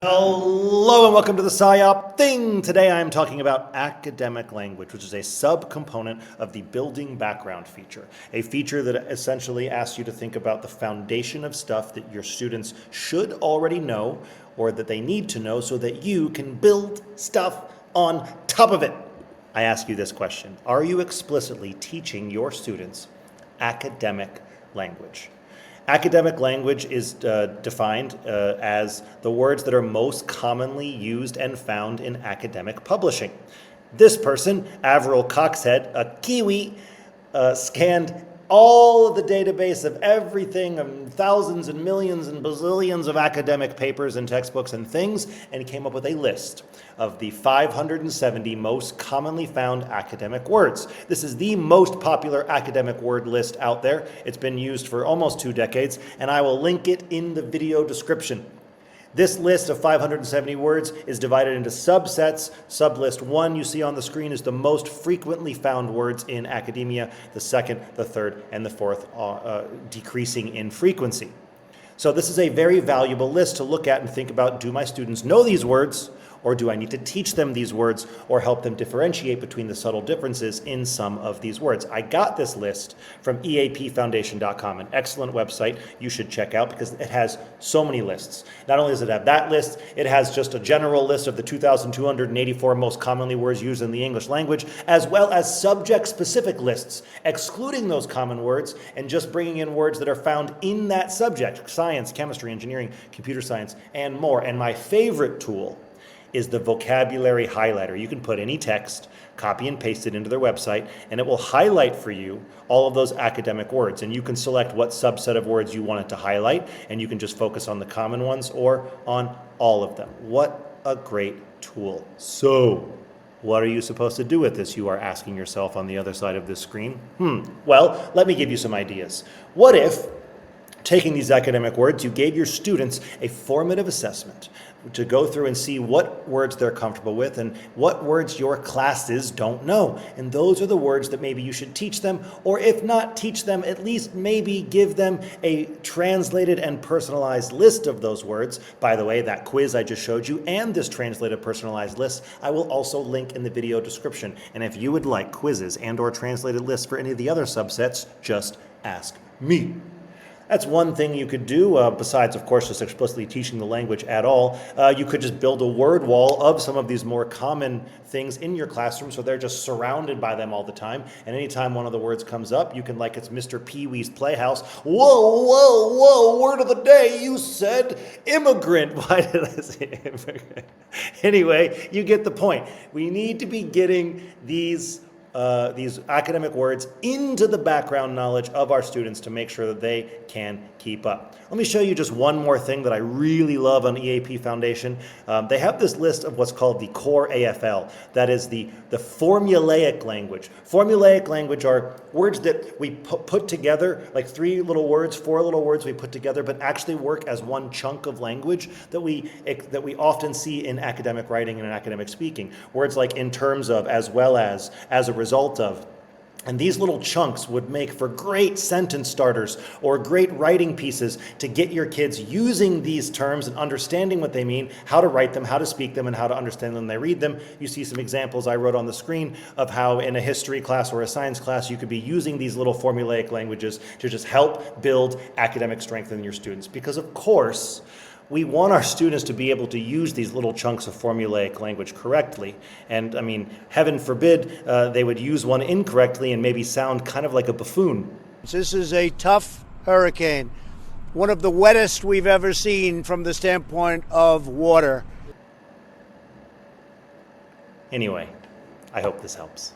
Hello and welcome to the SIOP thing. Today I am talking about academic language, which is a subcomponent of the building background feature. A feature that essentially asks you to think about the foundation of stuff that your students should already know or that they need to know so that you can build stuff on top of it. I ask you this question: are you explicitly teaching your students academic language? Academic language is defined as the words that are most commonly used and found in academic publishing. This person, Avril Coxhead, a Kiwi, scanned all of the database of everything, thousands and millions and bazillions of academic papers and textbooks and things, and he came up with a list of the 570 most commonly found academic words. This is the most popular academic word list out there. It's been used for almost 2 decades, and I will link it in the video description. This list of 570 words is divided into subsets. Sublist 1 you see on the screen is the most frequently found words in academia. The second, the third, and the fourth decreasing in frequency. So this is a very valuable list to look at and think about: do my students know these words, or do I need to teach them these words or help them differentiate between the subtle differences in some of these words? I got this list from eapfoundation.com, an excellent website you should check out because it has so many lists. Not only does it have that list, it has just a general list of the 2,284 most commonly words used in the English language, as well as subject-specific lists, excluding those common words and just bringing in words that are found in that subject: science, chemistry, engineering, computer science, and more. And my favorite tool is the vocabulary highlighter. You can put any text, copy and paste it into their website, and it will highlight for you all of those academic words. And you can select what subset of words you want it to highlight, and you can just focus on the common ones or on all of them. What a great tool. So, what are you supposed to do with this, you are asking yourself on the other side of this screen? Well, let me give you some ideas. What if, taking these academic words, you gave your students a formative assessment to go through and see what words they're comfortable with and what words your classes don't know. And those are the words that maybe you should teach them, or if not teach them, at least maybe give them a translated and personalized list of those words. By the way, that quiz I just showed you and this translated personalized list, I will also link in the video description. And if you would like quizzes and or translated lists for any of the other subsets, just ask me. That's one thing you could do, besides, of course, just explicitly teaching the language at all. You could just build a word wall of some of these more common things in your classroom so they're just surrounded by them all the time. And anytime one of the words comes up, you can, like it's Mr. Pee-wee's Playhouse, whoa, whoa, whoa, word of the day, you said immigrant. Why did I say immigrant? Anyway, you get the point. We need to be getting these academic words into the background knowledge of our students to make sure that they can keep up. Let me show you just one more thing that I really love on EAP Foundation. They have this list of what's called the core AFL. That is the formulaic language. Formulaic language are words that we put together, like 3 little words, 4 little words we put together, but actually work as one chunk of language that we often see in academic writing and in academic speaking. Words like in terms of, as well as a result of. And these little chunks would make for great sentence starters or great writing pieces to get your kids using these terms and understanding what they mean, how to write them, how to speak them, and how to understand them when they read them. You see some examples I wrote on the screen of how in a history class or a science class you could be using these little formulaic languages to just help build academic strength in your students. Because of course, we want our students to be able to use these little chunks of formulaic language correctly. And I mean, heaven forbid they would use one incorrectly and maybe sound kind of like a buffoon. This is a tough hurricane, one of the wettest we've ever seen from the standpoint of water. Anyway, I hope this helps.